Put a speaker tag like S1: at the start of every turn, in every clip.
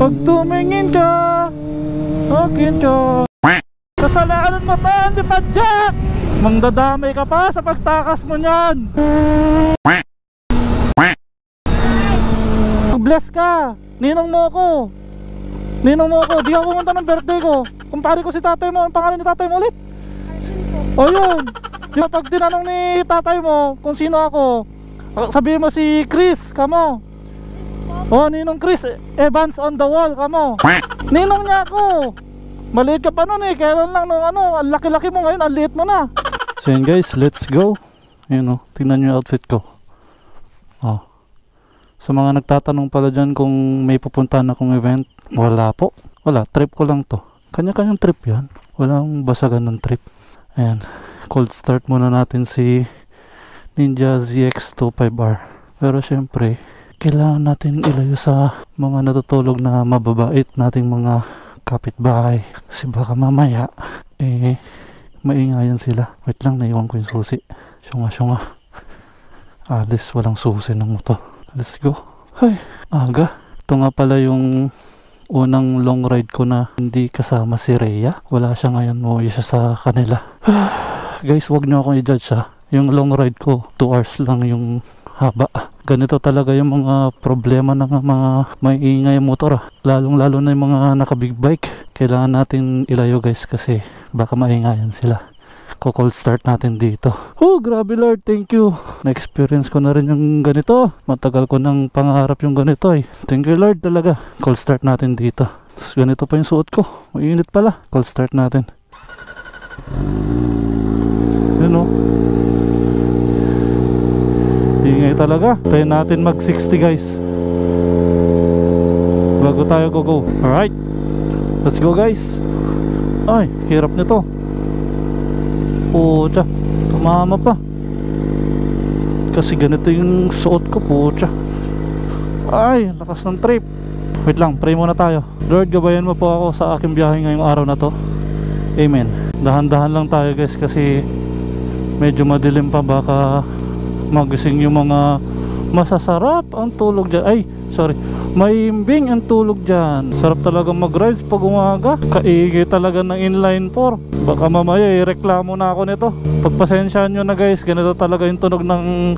S1: Pag tumingin ka, akin ka. Kasalanan mo to, di ba, Jack? Mangdadamay ka pa sa pagtakas mo niyan. Bless ka. Ninong mo ako. Ninong mo ako. Di ako pumunta ng birthday ko. Kumpare ko si tatay mo. Ang pangalan ni tatay mo ulit? O yun. Di ba pag tinanong ni tatay mo kung sino ako, sabihin mo si Chris, kamo. O, Ninong Chris Evans on the wall, kamo. Ninong niya ako. Maliit ka pa nun eh. Kailan lang nung ano, ang laki-laki mo ngayon, ang liit mo na. So yun guys, let's go. Ayan o, tingnan nyo yung outfit ko. Oh. Sa mga nagtatanong pala dyan kung may pupuntahan akong event, wala po. Wala, trip ko lang to. Kanya-kanyang trip yan. Walang basagan ng trip. Ayan, cold start muna natin si Ninja ZX25R. Pero syempre, kailangan natin ilayo sa mga natutulog na mababait nating mga kapitbahay. Kasi baka mamaya, maingayan sila. Wait lang, naiwan ko yung susi. Syunga. Alis, walang susi ng motor. Let's go. Ay, aga. Ito nga pala yung unang long ride ko na hindi kasama si Rhea. Wala siya ngayon, umuwi siya sa kanila. Guys, wag nyo akong i-judge ha. Yung long ride ko, 2 hours lang yung haba. Ganito talaga yung mga problema ng mga may ingay motor lalong lalo na yung mga naka big bike. Kailangan natin ilayo guys kasi baka maingayan sila. Cold start natin dito. Oh grabe Lord, thank you. Na-experience ko na rin yung ganito. Matagal ko nang pangarap yung ganito eh. Thank you Lord talaga. Cold start natin dito. Tapos ganito pa yung suot ko. Mainit pala. Cold start natin. Yun o. Ingay talaga. Tayo natin mag 60 guys bago tayo go. Alright, let's go guys. Ay, hirap nito. Pucha, tumama pa kasi ganito yung suot ko. Pucha, ay, lakas ng trip. Wait lang, pray muna tayo. Lord, gabayan mo po ako sa aking biyahe ngayong araw na to. Amen. Dahan-dahan lang tayo guys kasi medyo madilim pa. Baka magising yung mga masasarap ang tulog dyan. Ay, sorry, maimbing ang tulog dyan. Sarap talaga mag-rides pag umaga. Kaigi talaga ng inline 4. Baka mamaya ireklamo na ako nito. Pagpasensyaan nyo na guys, ganito talaga yung tunog ng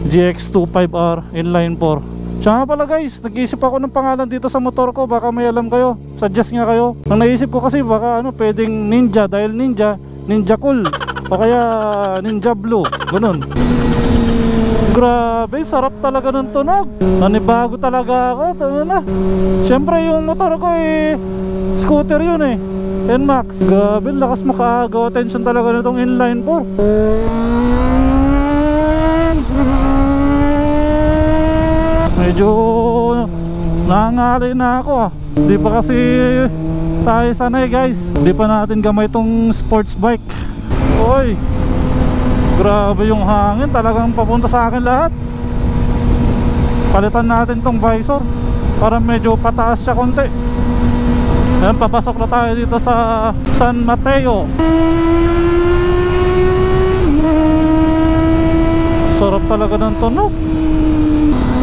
S1: GX25R inline 4. Tsaka pala guys, nag-iisip ako ng pangalan dito sa motor ko. Baka may alam kayo, suggest nga kayo. Ang naisip ko kasi baka pwedeng Ninja, dahil Ninja Cool, o kaya Ninja Blue, ganun. Grabe, sarap talaga ng tunog. Nanibago talaga ako. Tama na. Siyempre yung motor ko scooter yun NMAX. Grabe, lakas makaagaw attention talaga nitong inline 4. Medyo nangangali na ako Di pa kasi tayo sanay guys. Di pa natin gamay itong sports bike. Oy, grabe yung hangin, talagang papunta sa akin lahat. Palitan natin tong visor para medyo pataas siya konti. Ayan, papasok na tayo dito sa San Mateo. Sarap talaga ng tunog.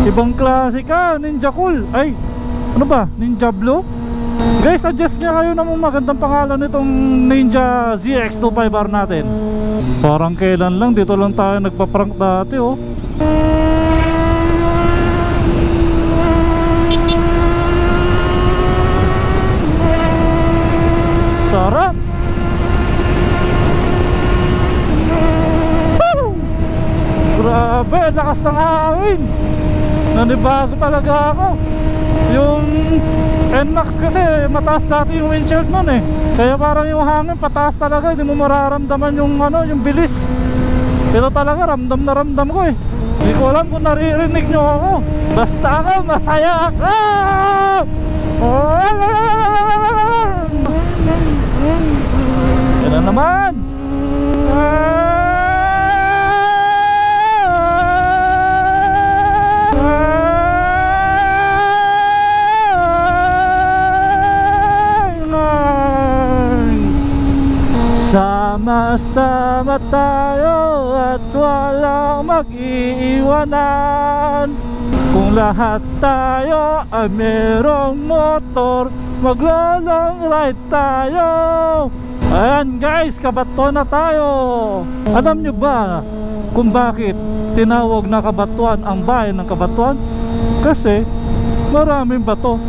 S1: Ibang klase ka, Ninja Cool. Ay, ano ba? Ninja Blue? Guys, suggest nga kayo ng magandang pangalan nitong Ninja ZX25R natin. Parang kailan lang, dito lang tayo nagpa-prank dati Sarap. Grabe, lakas ng hangin. Nanibago talaga ako. Yung NMAX kasi mataas dati yung windshield nun kaya parang yung hangin pataas talaga, hindi mo mararamdaman yung yung bilis. Pero talaga ramdam na ramdam ko Hindi ko alam kung naririnig nyo ako. Basta ako masaya ako. Yan na naman. Sama-sama tayo at walang mag-iiwanan. Kung lahat tayo ay merong motor, maglo-long ride tayo. Ayan guys, Kabatuan na tayo. Alam nyo ba kung bakit tinawag na Kabatuan ang bayan ng Kabatuan? Kasi maraming bato.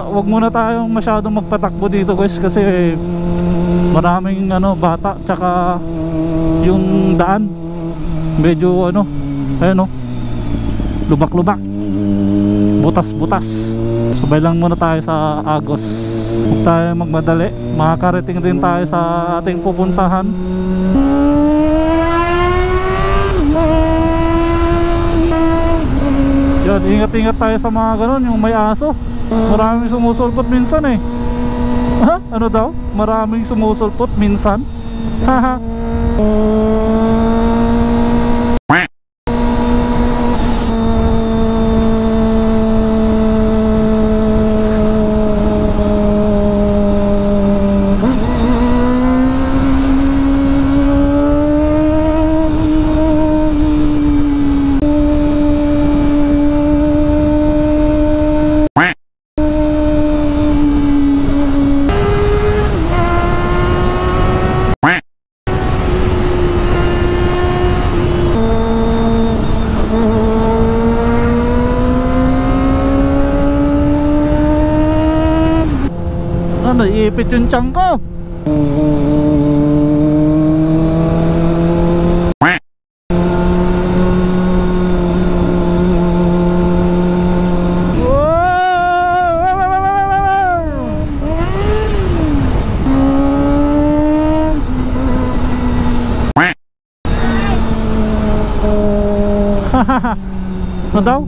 S1: Huwag muna tayong masyadong magpatakbo dito guys, kasi maraming bata, tsaka yung daan medyo ayun lubak-lubak, butas-butas. Sabay lang muna tayo sa Agos. Huwag tayo magmadali, makakarating din tayo sa ating pupuntahan. Yan, ingat-ingat tayo sa mga ganon, yung may aso. Maraming sumusulpot minsan eh. Ha? Ano daw? Maraming sumusulpot minsan? Haha. Naiipit yung tiyan ko. Ano daw?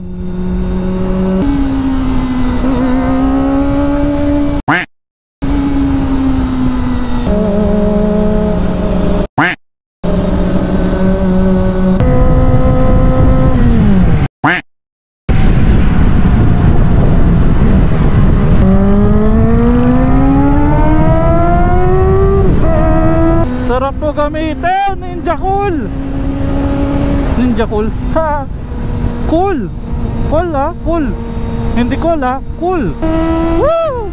S1: Sarap po gamitin, Ninja Cool. Ninja Cool. Ha. Cool. Cool ha, cool. Hindi cool ha, cool. Woo!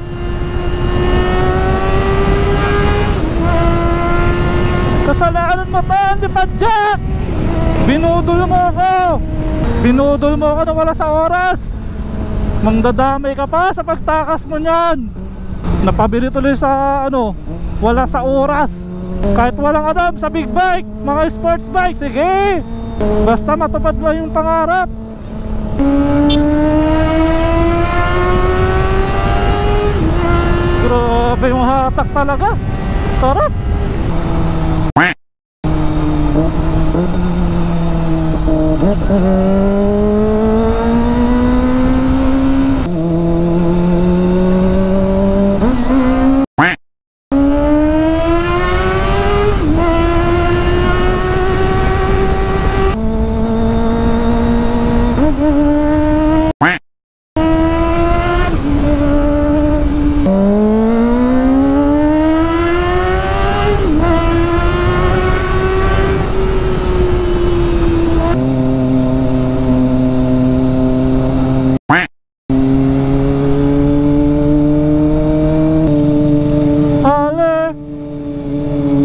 S1: Kasalanan mo to, hindi pa Jack. Binudol mo ako. Binudol mo ako na wala sa oras. Mangdadamay ka pa sa pagtakas mo niyan. Napabili tuloy sa wala sa oras. Kahit walang alam sa big bike, mga sports bike, sige. Basta matupad mo yung pangarap. Grabe yung hatak talaga. Sarap.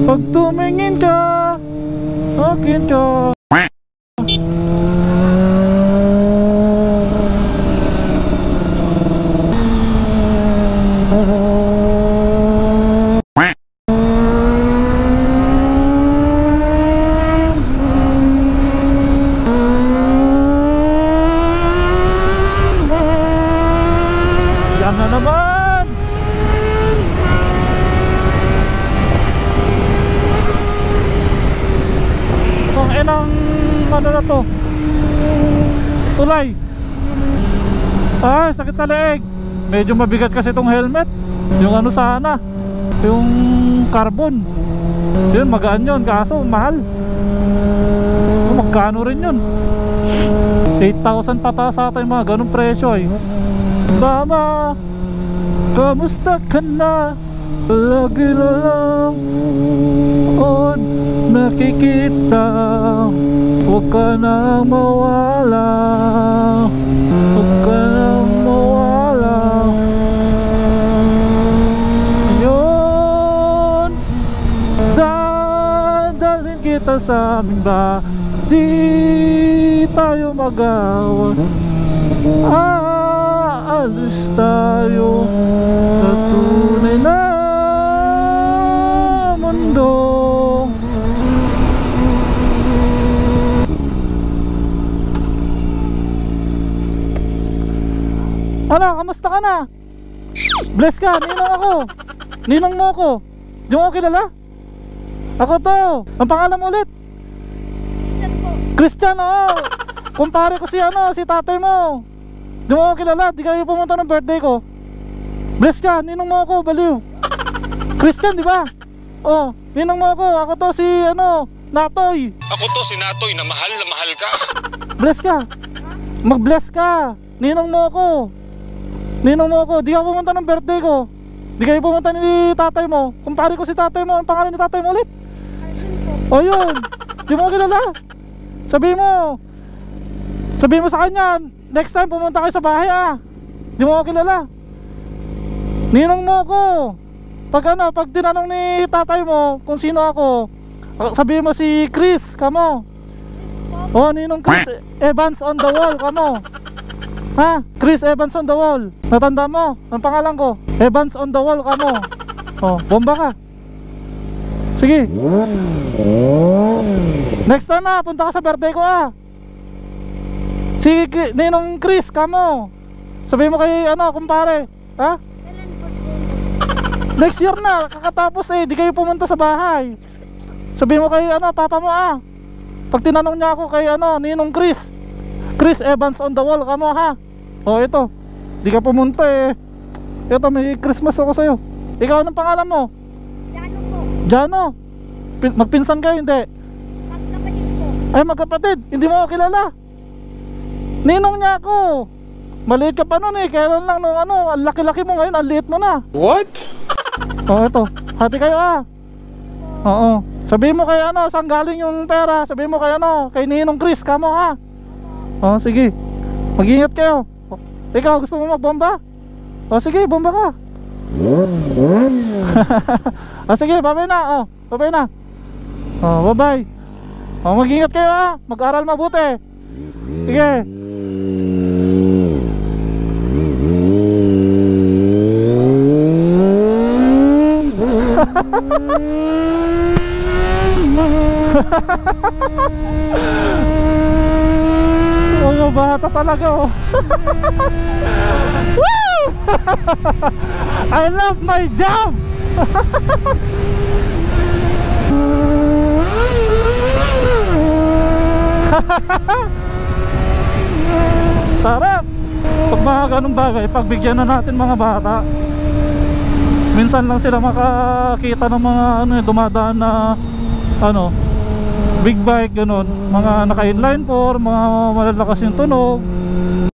S1: Pag tumingin ka, akin ka. Yan na naman. Kung inang na to, tulay. Ay, sakit sa leeg. Medyo mabigat kasi itong helmet. Yung sana, yung carbon. Yun, magaan yun, kaso mahal. Magkano rin yun? 8,000 pataas ata yung mga ganong presyo eh. Mama, kamusta ka na? lagi na lang on nakikita. Huwag ka nang mawala, huwag ka nang mawala. Yun, dadalhin kita sa aming bahay. Di tayo mag-away, aalis tayo sa tunay na mundo. Ano, kamusta ka na? Bless ka, ninong ako. Ninong mo ako. Di mo ako kilala? Ako to. Ang pangalan mo ulit? Christian, oo. Kumpare ko si si tatay mo. Di mo ako kilala, di kayo pumunta ng birthday ko. Bless ka, ninong mo ako, baliw. Christian, di ba? Oh, ninong mo ako. Ako to si Natoy.
S2: Ako to si Natoy na mahal ka.
S1: Bless ka. Mag-bless ka. Ninong mo ako. Ninong mo ako, di ka pumunta ng birthday ko. Di kayo pumunta ni tatay mo. Kumpare ko si tatay mo, ang pangalan ni tatay mo ulit? O yun, di mo kilala. Sabihin mo sa kanya, next time pumunta kayo sa bahay di mo kilala. Ninong mo ako. Pag tinanong ni tatay mo kung sino ako, sabihin mo si Chris, kamo. O, ninong Chris Evans on the wall, kamo. Ha? Chris Evans on the wall. Natanda mo? Ang pangalan ko? Evans on the wall ka mo. Oh, bomba ka. Sige. Next time punta ka sa birthday ko Si Ninong Chris ka mo. Sabihin mo kay kumpare. Ha? Next year na, kakatapos di kayo pumunta sa bahay. Sabihin mo kay papa mo Pag tinanong niya ako kay Ninong Chris Evans on the wall ka mo ha. Oh, ito. Di ka pumunta Ito, may Christmas ako sa'yo. Ikaw, anong pangalan mo?
S3: Jano po.
S1: Jano? Magpinsan kayo, hindi?
S3: Magkapatid po.
S1: Ay, magkapatid. Hindi mo ako kilala. Ninong niya ako. Maliit ka pa nun Kailan lang nung ang laki-laki mo ngayon, ang liit mo na.
S2: What?
S1: Oh, ito. Hati kayo Oo. Sabihin mo kay saan galing yung pera. Sabihin mo kay kay Ninong Chris ka mo ha. Oh, sige. Mag-ingat kayo. Ikaw, gusto mo magbomba? O sige, bomba ka. Sige, bye-bye na. Bye-bye na. Bye-bye. Mag-ingat kayo mag-aral mabuti. Sige. Mga bata talaga Woo! I love my job. Sarap. Pag mga ganung bagay, pagbigyan na natin mga bata. Minsan lang sila makakita ng mga dumadaan na big bike, ganun, mga naka inline 4, mga malalakas yung tunog.